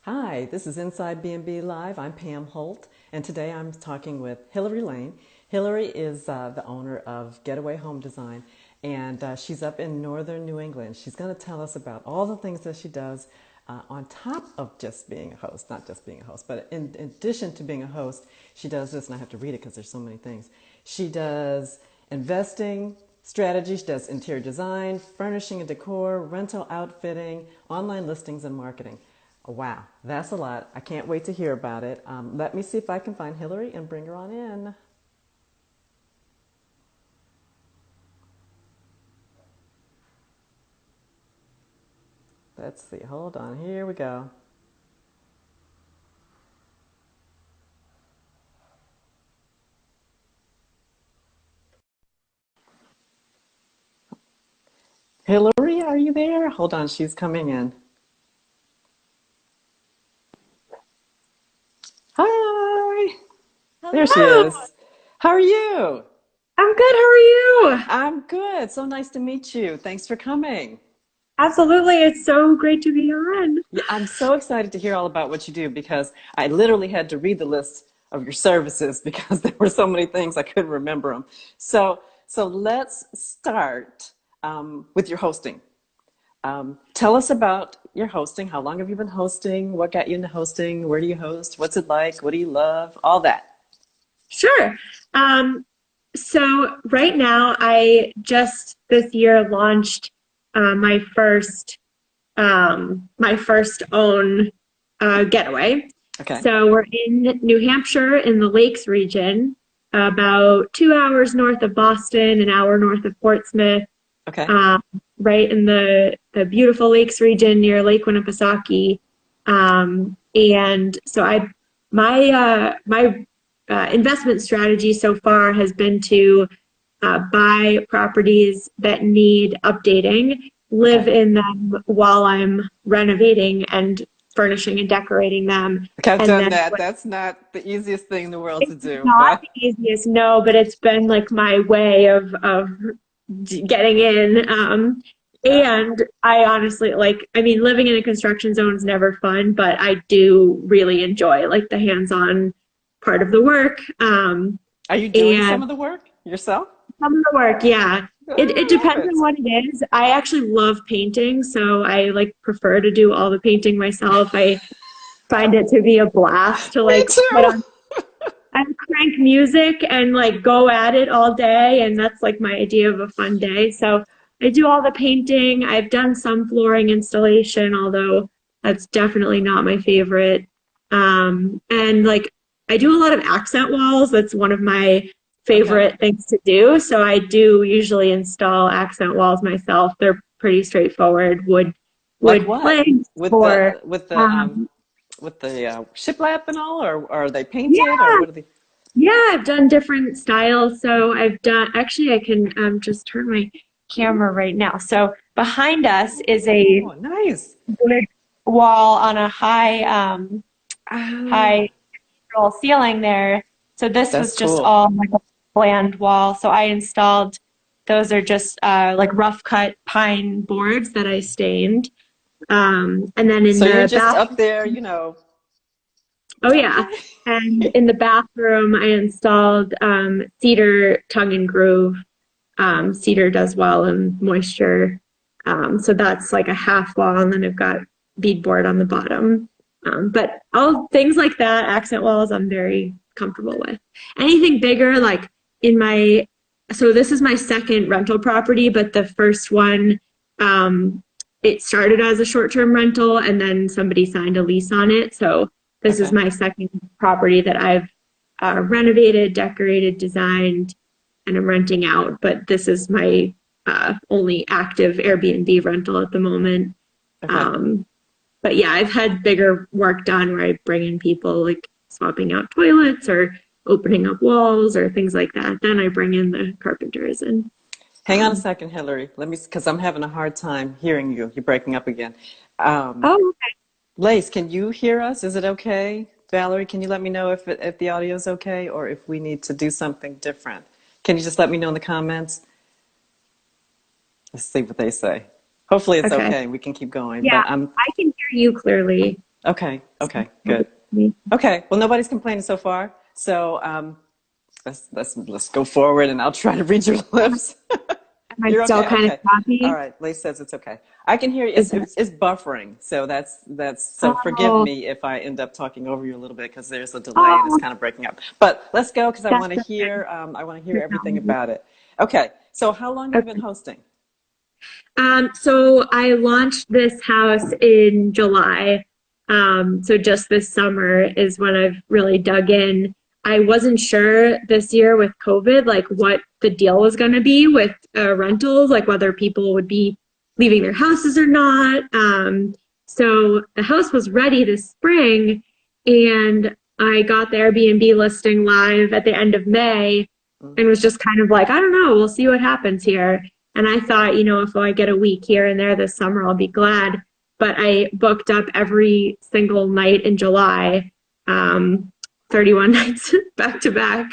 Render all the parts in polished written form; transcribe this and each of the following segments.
Hi, this is Inside B&B Live. I'm Pam Holt, and today I'm talking with Hilary Lane. Hilary is the owner of Getaway Home Design, and she's up in northern New England. She's going to tell us about all the things that she does on top of just being a host, not just being a host, but in addition to being a host, she does this, and I have to read it because there's so many things. She does investing strategy, she does interior design, furnishing and decor, rental outfitting, online listings, and marketing. Wow, that's a lot. I can't wait to hear about it. Let me see if I can find Hilary and bring her on in. Let's see. Hold on. Here we go. Hilary, are you there? Hold on. She's coming in. Hi. There she Hello. is. How are you? I'm good. How are you? I'm good. So nice to meet you. Thanks for coming. Absolutely. It's so great to be on. Yeah, I'm so excited to hear all about what you do because I literally had to read the list of your services because there were so many things I couldn't remember them. So let's start with your hosting. Tell us about your hosting. How long have you been hosting? What got you into hosting? Where do you host? What's it like? What do you love? All that. Sure. Um, so right now, I just this year launched my first own getaway. Okay. So we're in New Hampshire in the Lakes region, about 2 hours north of Boston, an hour north of Portsmouth. Okay. um, right in the beautiful lakes region near Lake Winnipesaukee. And so my investment strategy so far has been to buy properties that need updating, live Okay. in them while I'm renovating and furnishing and decorating them. Okay, I've And done then that. That's not the easiest thing in the world to it's do, not but the easiest, no, but it's been like my way of getting in. yeah. And I honestly like, I mean, living in a construction zone is never fun, but I do really enjoy like the hands-on part of the work. Are you doing some And of the work yourself? some of the work, yeah. It Oh, I love depends on it. what it is. I actually love painting, so I like prefer to do all the painting myself. I find it to be a blast to Me like put too. on and crank music and like go at it all day. And that's like my idea of a fun day. So I do all the painting. I've done some flooring installation, although that's definitely not my favorite. And like I do a lot of accent walls. That's one of my Okay. favorite things to do. So I do usually install accent walls myself. They're pretty straightforward Like wood what? planks With or the with the um, with the shiplap and all, or are they painted, or yeah. what are they? Yeah, I've done different styles. So I've done, actually, I can just turn my camera right now. So behind us is a Oh, nice. wood wall on a high Ah, roll ceiling there. So this that's was just cool. all like a bland wall. So I installed, those are just like rough cut pine boards that I stained. And then in So you're the just bathroom, up there, oh yeah. Okay. And in the bathroom, I installed cedar tongue and groove. Cedar does well in moisture. So that's like a half wall, and then I've got beadboard on the bottom. But all things like that, accent walls, I'm very comfortable with. Anything bigger, like in my, so this is my second rental property, but the first one, it started as a short-term rental, and then somebody signed a lease on it. So this is Okay. my second property that I've renovated, decorated, designed, and I'm renting out. But this is my only active Airbnb rental at the moment. Okay. Um, but yeah, I've had bigger work done where I bring in people like swapping out toilets or opening up walls or things like that. Then I bring in the carpenters and Hang on a um, second, Hillary. Let me, because I'm having a hard time hearing you. You're breaking up again. Um, oh, Lace, can you hear us? Is it okay? Valerie, can you let me know if the audio is okay or if we need to do something different? Can you just let me know in the comments? Let's see what they say. Hopefully it's okay. okay. We can keep going. Yeah, But I'm I can hear you clearly. Okay. Okay. Good. Okay. Well, nobody's complaining so far. So let's go forward, and I'll try to read your lips. Am I You're still okay? kind of Okay. All choppy? right. Lace says it's okay. I can hear you. Is It's buffering. So so forgive oh, me if I end up talking over you a little bit because there's a delay and it's oh, kind of breaking up. But let's go because that's okay. I want to hear everything about it. Okay. So how long have you been Okay. hosting? So I launched this house in July. So just this summer is when I've really dug in. I wasn't sure this year with COVID, like what the deal was going to be with rentals, like whether people would be leaving their houses or not. So the house was ready this spring, and I got the Airbnb listing live at the end of May and was just kind of like, I don't know, we'll see what happens here. And I thought, if I get a week here and there this summer, I'll be glad. But I booked up every single night in July, um, 31 nights back to back,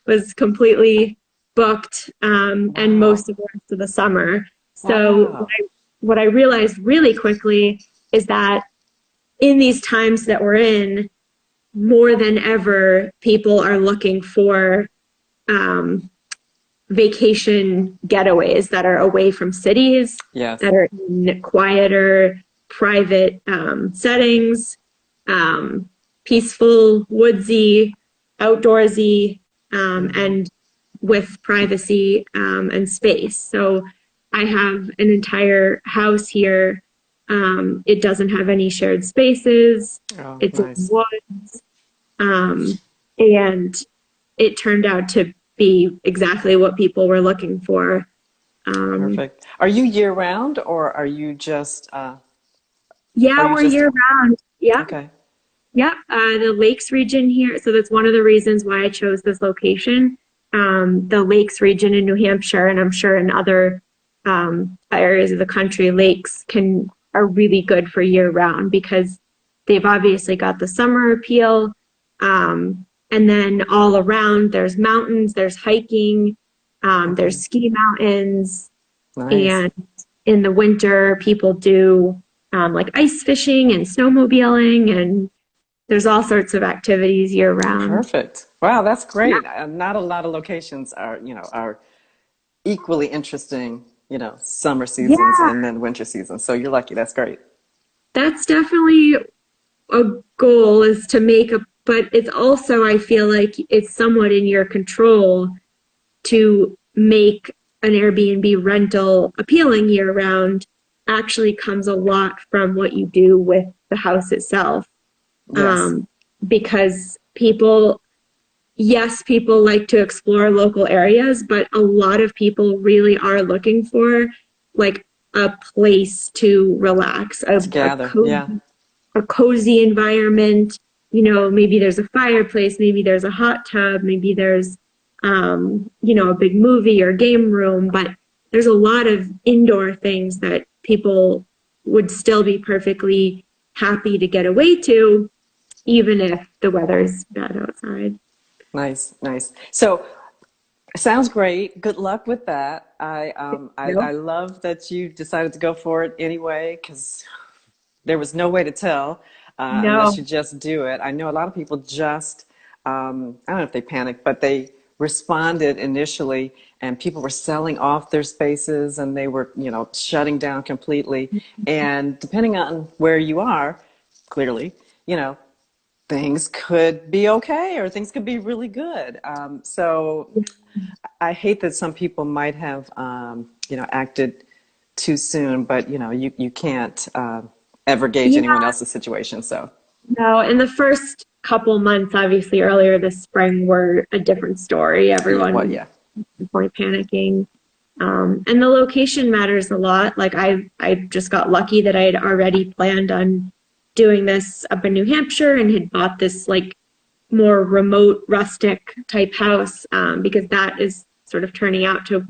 was completely booked, and Wow. most of the rest of the summer. So Wow. what I realized really quickly is that in these times that we're in, more than ever, people are looking for um, vacation getaways that are away from cities, Yes. that are in quieter, private settings, um, peaceful, woodsy, outdoorsy, Hmm. and with privacy and space. So I have an entire house here. It doesn't have any shared spaces. Oh, It's in nice. woods. And it turned out to be exactly what people were looking for. Um, Perfect. Are you year round or are yeah, you we're just year round. Yep. okay? Yep. The Lakes region here. So that's one of the reasons why I chose this location. The Lakes region in New Hampshire, and I'm sure in other areas of the country, lakes are really good for year round because they've obviously got the summer appeal. And then all around, there's mountains, there's hiking, there's Hmm. ski mountains, Nice. and in the winter, people do like ice fishing and snowmobiling, and there's all sorts of activities year round. Perfect. Wow, that's Yeah. great. Not a lot of locations are equally interesting, summer seasons Yeah, and then winter seasons. So you're lucky. That's great. that's definitely a goal is to make but it's also, I feel like it's somewhat in your control to make an Airbnb rental appealing year round actually comes a lot from what you do with the house itself. Yes. Um, because people like to explore local areas, but a lot of people really are looking for like a place to relax, Together. Yeah. a cozy environment. Maybe there's a fireplace, maybe there's a hot tub, maybe there's, a big movie or game room, but there's a lot of indoor things that people would still be perfectly happy to get away to, even if the weather's bad outside. Nice. Nice. So sounds great. Good luck with that. I No, love that you decided to go for it anyway because there was no way to tell unless no, you just do it. I know a lot of people I don't know if they panicked, but they responded initially, and people were selling off their spaces and they were, shutting down completely. And depending on where you are, clearly, you know, things could be okay or things could be really good. So I hate that some people might have, acted too soon, but you can't ever gauge anyone yeah, else's situation. So, no. In the first couple months, obviously earlier this spring, were a different story. yeah, well, Everyone yeah, was definitely panicking. And the location matters a lot. Like I just got lucky that I had already planned on doing this up in New Hampshire and had bought this like more remote, rustic type house, because that is sort of turning out to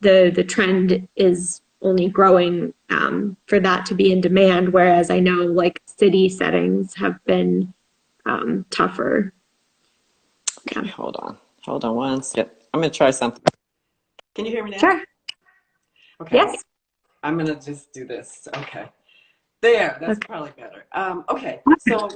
the trend is only growing, for that to be in demand. Whereas I know like city settings have been tougher. Yeah. okay, hold on one second. I'm gonna try something. Can you hear me now? Sure. Okay, Yes. I'm gonna just do this. Okay, There, that's Okay. probably better. Okay, so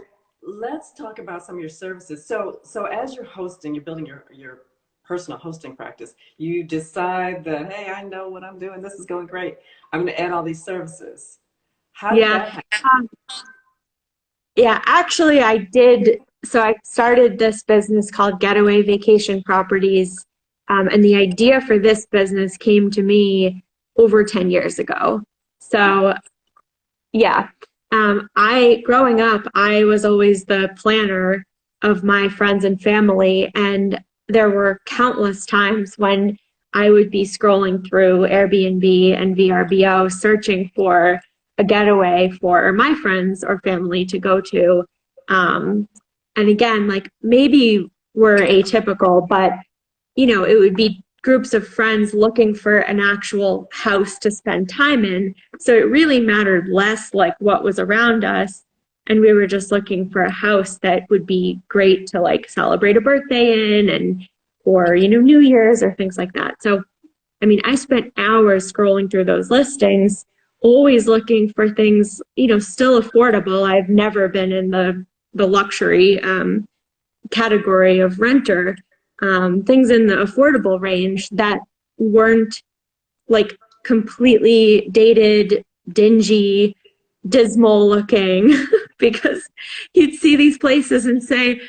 let's talk about some of your services. So as you're hosting, you're building your personal hosting practice. You decide that, hey, I know what I'm doing. This is going great. I'm going to add all these services. How did Yeah. that happen? Um, yeah, actually I did. So I started this business called Getaway Vacation Properties. And the idea for this business came to me over 10 years ago. So yeah. Growing up, I was always the planner of my friends and family, and there were countless times when I would be scrolling through Airbnb and VRBO searching for a getaway for my friends or family to go to. Um, and again, like maybe we're atypical, but it would be groups of friends looking for an actual house to spend time in. So it really mattered less like what was around us. And we were just looking for a house that would be great to like celebrate a birthday in and or, New Year's or things like that. So, I mean, I spent hours scrolling through those listings, always looking for things, still affordable. I've never been in the luxury category of renter, things in the affordable range that weren't like completely dated, dingy, dismal looking, because you'd see these places and say,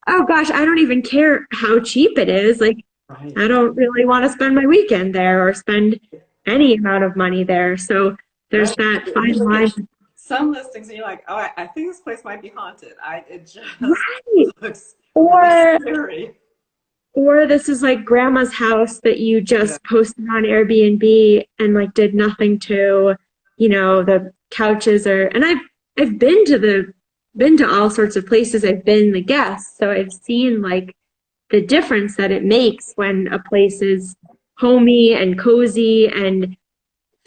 oh gosh, I don't even care how cheap it is. Like, Right. I don't really want to spend my weekend there or spend any amount of money there. So there's Right. that You fine look at line. some listings and you're like, oh, I think this place might be haunted. It just Right. looks really Or scary. Or this is like grandma's house that you Yeah. just posted on Airbnb and like did nothing to, the couches and I've been to all sorts of places. I've been the guest. So I've seen like the difference that it makes when a place is homey and cozy and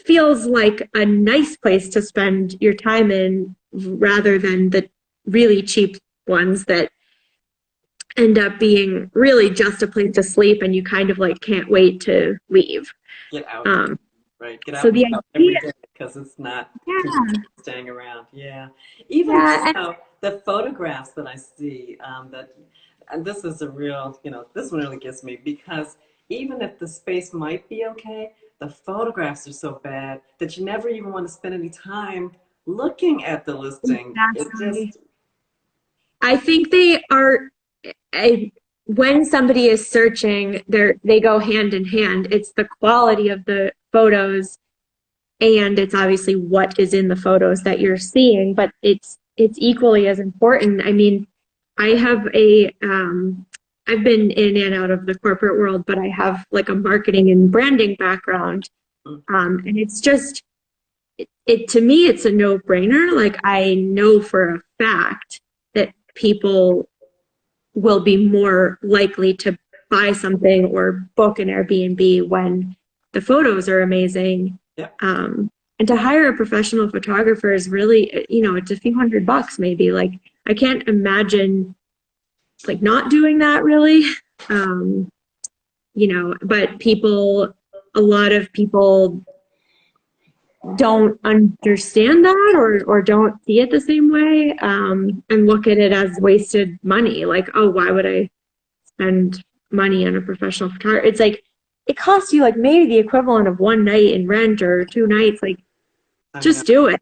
feels like a nice place to spend your time in rather than the really cheap ones that end up being really just a place to sleep and you kind of like can't wait to leave. Get out. Um, Right. Get out so and the about every idea, day because it's not yeah, conducive to staying around. Yeah. Even yeah, and the photographs that I see, and this is a real, this one really gets me because even if the space might be okay, the photographs are so bad that you never even want to spend any time looking at the listing. It exactly. just, I think they are, I, when somebody is searching, they go hand in hand. It's the quality of the photos and it's obviously what is in the photos that you're seeing, but it's equally as important. I mean, I have I've been in and out of the corporate world, but I have like a marketing and branding background, and it's just it to me it's a no-brainer. Like I know for a fact that people will be more likely to buy something or book an Airbnb when the photos are amazing. yeah. And to hire a professional photographer is really, it's a few $100 maybe. Like I can't imagine like not doing that really. Um, but a lot of people don't understand that or don't see it the same way, and look at it as wasted money. Like, oh, why would I spend money on a professional photographer? It's like it costs you like maybe the equivalent of one night in rent or 2 nights. Like, I know. just do it.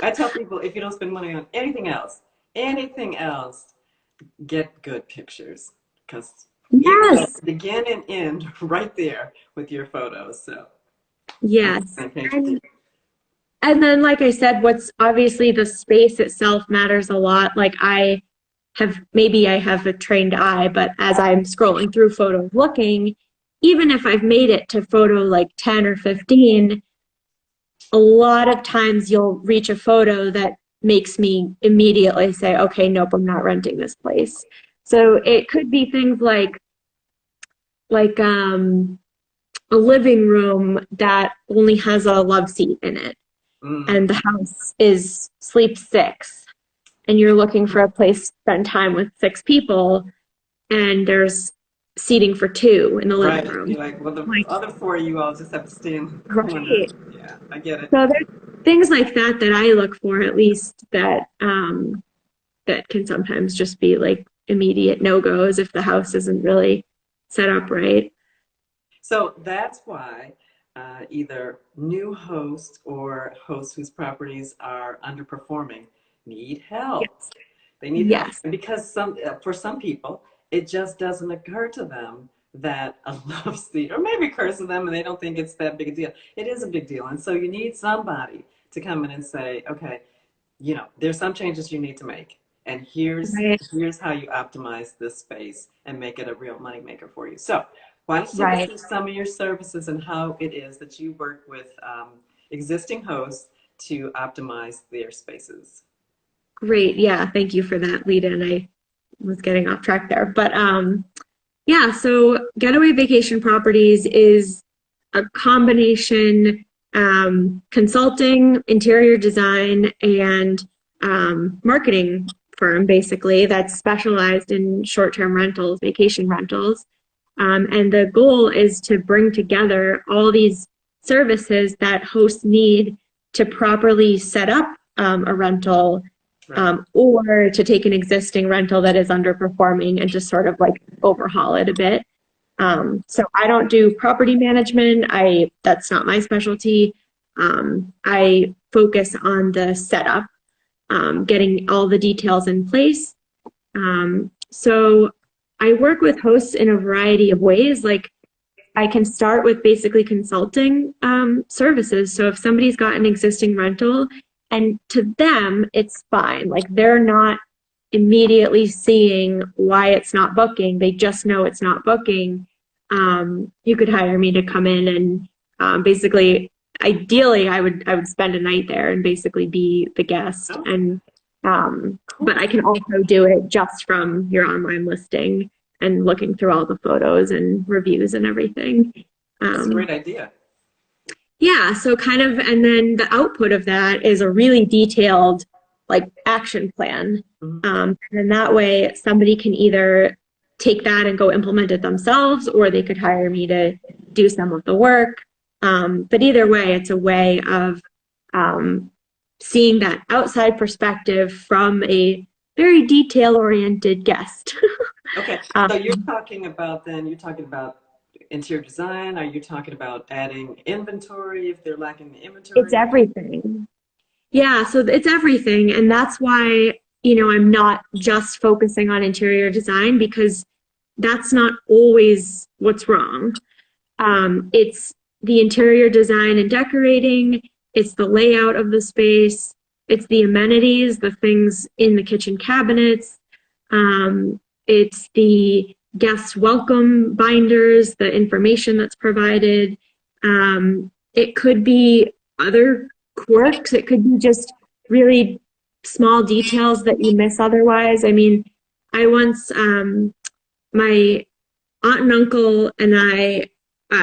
I tell people if you don't spend money on anything else, get good pictures because you get Yes, begin and end right there with your photos. So I'm on the yes. same page with you. And then, like I said, what's obviously the space itself matters a lot. Like maybe I have a trained eye, but as I'm scrolling through photos looking, even if I've made it to photo like 10 or 15, a lot of times you'll reach a photo that makes me immediately say, okay, nope, I'm not renting this place. So it could be things like a living room that only has a love seat in it Mm, and the house is sleeps six and you're looking for a place to spend time with six people and there's seating for two in the living right. room. You're like, well, the Like, other four of you all just have to stay in the corner. right. Yeah, I get it. So things like that that I look for, at least, that that can sometimes just be like immediate no-goes if the house isn't really set up right. So that's why either new hosts or hosts whose properties are underperforming need help. Yes. They need help. Yes. And because for some people, it just doesn't occur to them that a love seat, or maybe occurs to them and they don't think it's that big a deal. It is a big deal. And so you need somebody to come in and say, okay, there's some changes you need to make. And Right. here's how you optimize this space and make it a real moneymaker for you. So why don't you take us Right. through some of your services and how it is that you work with existing hosts to optimize their spaces? Great. Yeah. Thank you for that lead in. I was getting off track there. But yeah, so Getaway Vacation Properties is a combination consulting, interior design, and marketing firm, basically, that's specialized in short-term rentals, vacation rentals. And the goal is to bring together all these services that hosts need to properly set up a rental, Right. or to take an existing rental that is underperforming and just sort of like overhaul it a bit. So I don't do property management. That's not my specialty. I focus on the setup, getting all the details in place. So I work with hosts in a variety of ways. Like, I can start with basically consulting services. So if somebody's got an existing rental and to them it's fine, like they're not immediately seeing why it's not booking, they just know it's not booking. You could hire me to come in and basically, ideally, I would spend a night there and basically be the guest. And but I can also do it just from your online listing and looking through all the photos and reviews and everything. That's a great idea. Yeah, so kind of, and then the output of that is a really detailed like action plan. And then that way somebody can either take that and go implement it themselves, or they could hire me to do some of the work. But either way, it's a way of seeing that outside perspective from a very detail-oriented guest. Okay, so you're talking about interior design. Are you talking about adding inventory if they're lacking the It's inventory? everything. Yeah, so it's everything. And that's why, I'm not just focusing on interior design, because that's not always what's wrong. It's the interior design and decorating, it's the layout of the space, it's the amenities, the things in the kitchen cabinets, it's the guest welcome binders, the information that's provided. It could be other quirks. It could be just really small details that you miss otherwise. I mean, I once, my aunt and uncle and I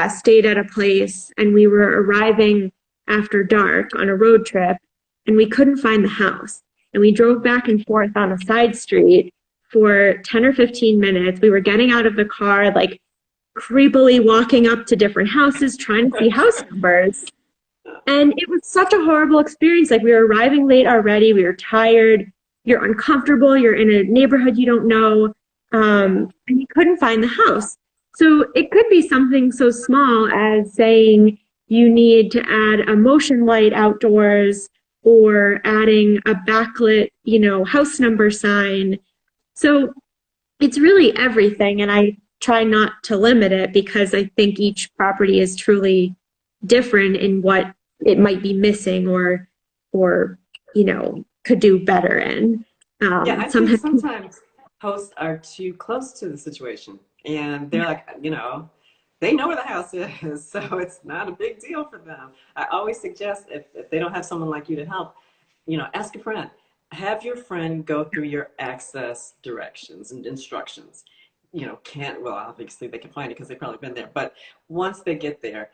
stayed at a place, and we were arriving after dark on a road trip, and we couldn't find the house. And we drove back and forth on a side street for 10 or 15 minutes. We were getting out of the car, like creepily walking up to different houses, trying to see house numbers. And it was such a horrible experience. Like, we were arriving late already. We were tired. You're uncomfortable. You're in a neighborhood you don't know. And you couldn't find the house. So it could be something so small as saying you need to add a motion light outdoors, or adding a backlit, house number sign. So it's really everything. And I try not to limit it, because I think each property is truly different in what it might be missing, or could do better in. Yeah, I think sometimes hosts are too close to the situation, and they're like, they know where the house is, so it's not a big deal for them. I always suggest, if they don't have someone like you to help, ask a friend. Have your friend go through your access directions and instructions. Well, obviously they can find it because they've probably been there, but once they get there,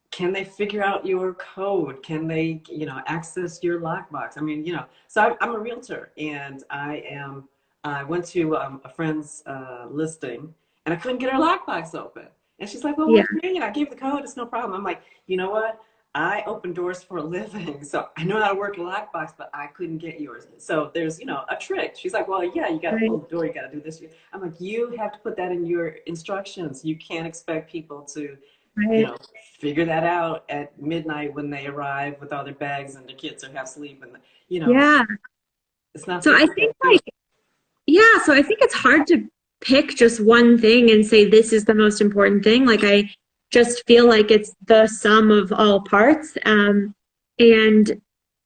can they figure out your code? Can they, access your lockbox? I mean, so I'm a realtor, and I went to a friend's listing, and I couldn't get her lockbox open. And she's like, well, Yeah. what do you mean? I gave the code. It's no problem. I'm like, you know what? I open doors for a living, so I know how to work a lockbox, but I couldn't get yours. So there's, a trick. She's like, well, yeah, you got to Right. pull the door, you got to do this. I'm like, you have to put that in your instructions. You can't expect people to, you Right. know, figure that out at midnight when they arrive with all their bags and their kids are half asleep, and you know, Yeah. it's not So fair I for them think to do it. yeah, so I think it's hard to pick just one thing and say this is the most important thing. Like I just feel like it's the sum of all parts. And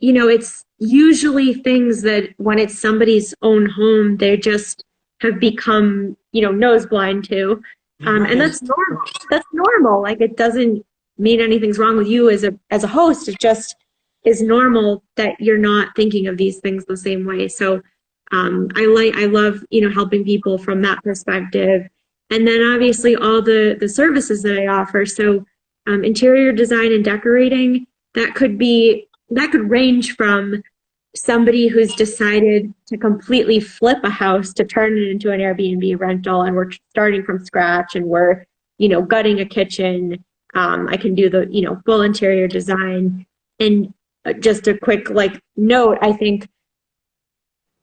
it's usually things that when it's somebody's own home, they just have become, nose blind to. And Right. that's normal. That's normal. Like it doesn't mean anything's wrong with you as a host. It just is normal that you're not thinking of these things the same way. So I love, helping people from that perspective. And then obviously all the services that I offer. So interior design and decorating, that could range from somebody who's decided to completely flip a house to turn it into an Airbnb rental, and we're starting from scratch, and we're, gutting a kitchen. I can do the, full interior design. And just a quick note, I think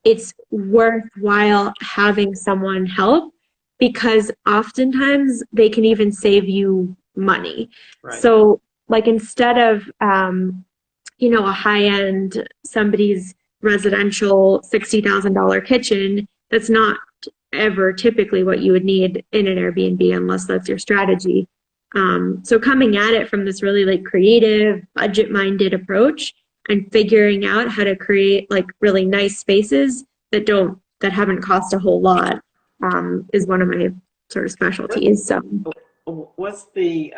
it's worthwhile having someone help because oftentimes they can even save you money. Right. So instead of a high-end somebody's residential $60,000 kitchen, that's not ever typically what you would need in an Airbnb unless that's your strategy. So coming at it from this really creative, budget-minded approach and figuring out how to create really nice spaces that haven't cost a whole lot is one of my sort of What, specialties. So what's the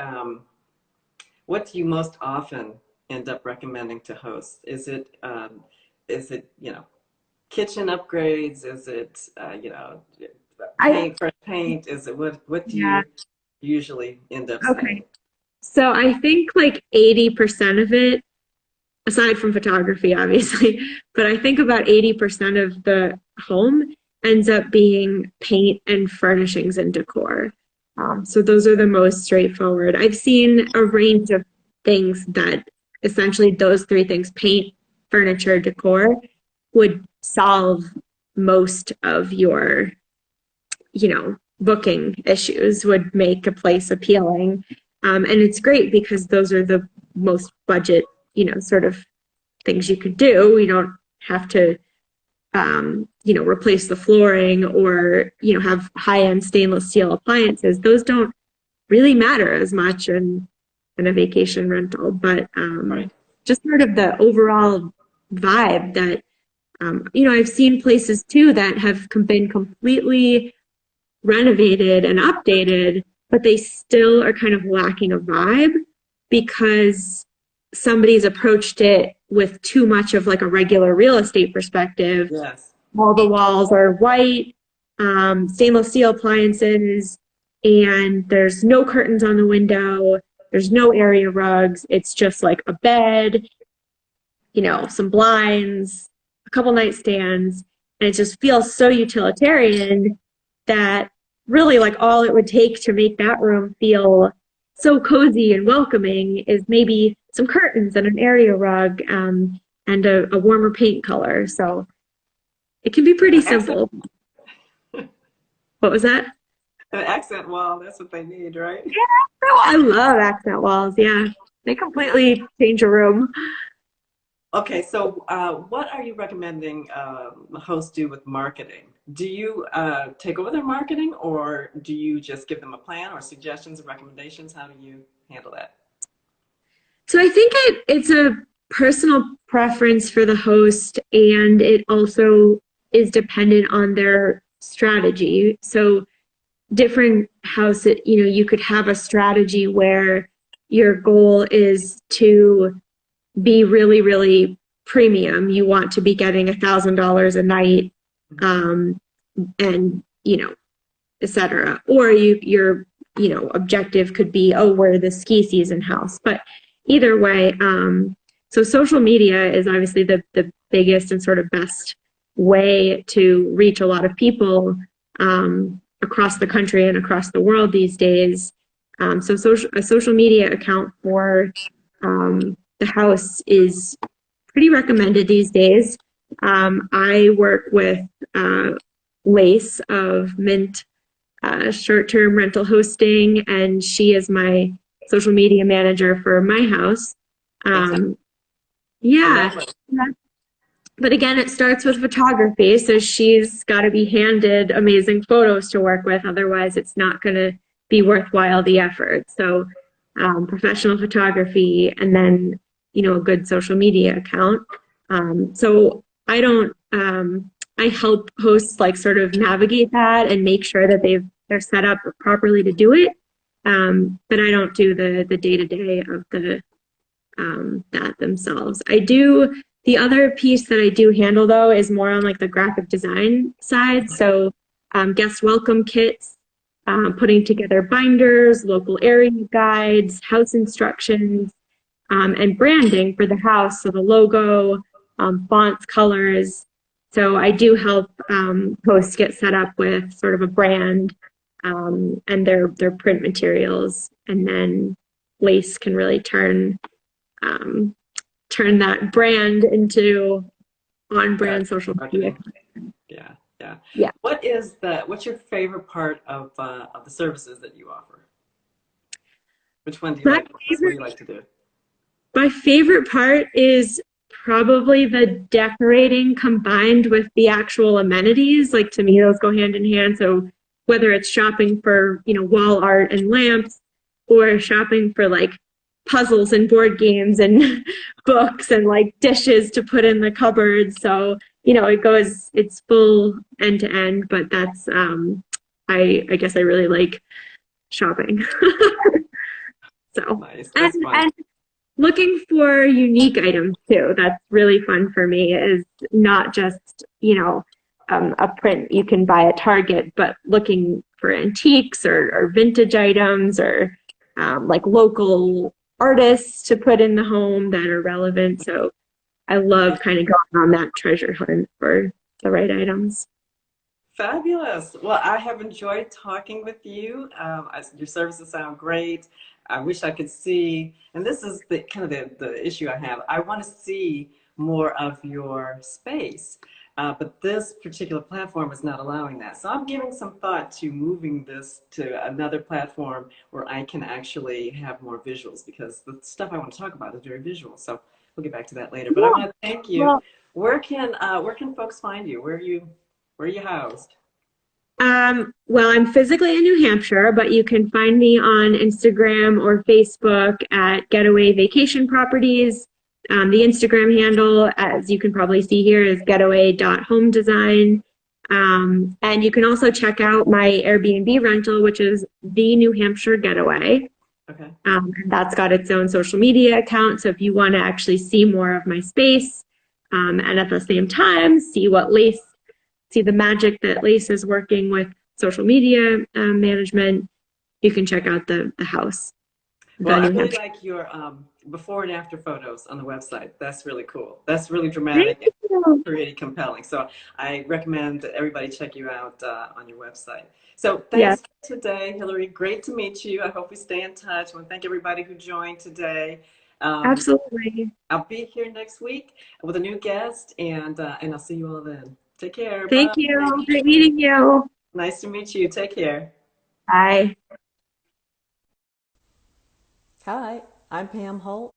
what do you most often end up recommending to hosts? Is it kitchen upgrades? Is it I fresh paint? Is it what do yeah, you usually end up saying? okay. So I think 80% of it, aside from photography, obviously, but I think about 80% of the home ends up being paint and furnishings and decor. So those are the most straightforward. I've seen a range of things that essentially those three things, paint, furniture, decor, would solve most of your, booking issues, would make a place appealing. And it's great because those are the most budget, sort of things you could do. You don't have to, replace the flooring or, have high-end stainless steel appliances. Those don't really matter as much in a vacation rental, but Right. just sort of the overall vibe that, I've seen places too that have been completely renovated and updated, but they still are kind of lacking a vibe because somebody's approached it with too much of a regular real estate perspective. Yes. All the walls are white, stainless steel appliances, and there's no curtains on the window. There's no area rugs. It's just a bed, some blinds, a couple nightstands, and it just feels so utilitarian that really all it would take to make that room feel so cozy and welcoming is maybe some curtains and an area rug, and a warmer paint color. So it can be pretty Accent, simple. What was that? an accent wall, that's what they need, right? Oh, I love accent walls. Yeah, they completely change a room. Okay, so what are you recommending hosts do with marketing? Do you take over their marketing, or do you just give them a plan or suggestions and recommendations? How do you handle that? So I think it's a personal preference for the host, and it also is dependent on their strategy. So different houses, you could have a strategy where your goal is to be really, really premium. You want to be getting $1,000 a night, and et cetera. Or your objective could be, oh, we're the ski season house. But either way, so social media is obviously the biggest and sort of best way to reach a lot of people across the country and across the world these days. So a social media account for The house is pretty recommended these days. I work with Lace of Mint short-term rental hosting, and she is my social media manager for my house. Um, yeah, Lovely. but again, it starts with photography, so she's got to be handed amazing photos to work with. Otherwise, it's not going to be worthwhile the effort. So, professional photography, and then a good social media account. So I help hosts like sort of navigate that and make sure that they're set up properly to do it. But I don't do the day to day of that themselves. I do. The other piece that I do handle though is more on like the graphic design side. So guest welcome kits, putting together binders, local area guides, house instructions, and branding for the house. So the logo, fonts, colors. So I do help hosts get set up with sort of a brand and their print materials, and then Lace can really um, turn that brand into on-brand social media. Yeah, yeah. Yeah. What's your favorite part of the services that you offer? Which one do you My like? What do you like to do? favorite part is probably the decorating combined with the actual amenities. Like to me, those go hand in hand. So whether it's shopping for, wall art and lamps, or shopping for like puzzles and board games and books and like dishes to put in the cupboards. So, it's full end to end, but that's, I guess I really like shopping. So, Nice. That's fun. and looking for unique items too. That's really fun for me, is not just, a print you can buy at Target, but looking for antiques or vintage items, or like local artists to put in the home that are relevant. So I love kind of going on that treasure hunt for the right items. Fabulous. Well, I have enjoyed talking with you. Your services sound great. I wish I could see, and this is the kind of the issue I have. I want to see more of your space, but this particular platform is not allowing that. So I'm giving some thought to moving this to another platform where I can actually have more visuals, because the stuff I want to talk about is very visual. So we'll get back to that later. But I want to thank you. Well, Where can folks find you? Where are you housed? well, I'm physically in New Hampshire, but you can find me on Instagram or Facebook at Getaway Vacation Properties. The Instagram handle, as you can probably see here, is getaway.homedesign. And you can also check out my Airbnb rental, which is the New Hampshire Getaway. Okay. And that's got its own social media account. So if you want to actually see more of my space, and at the same time see the magic that Lace is working with social media management, you can check out the house. Well, I really like your before and after photos on the website. That's really cool. That's really dramatic and pretty compelling. So I recommend that everybody check you out on your website. So thanks for today, Hilary. Great to meet you. I hope we stay in touch. I want to thank everybody who joined today. Absolutely. I'll be here next week with a new guest, and I'll see you all then. Take care. Thank Bye. you. Great meeting you. Nice to meet you. Take care. Bye. Hi, I'm Pam Holt.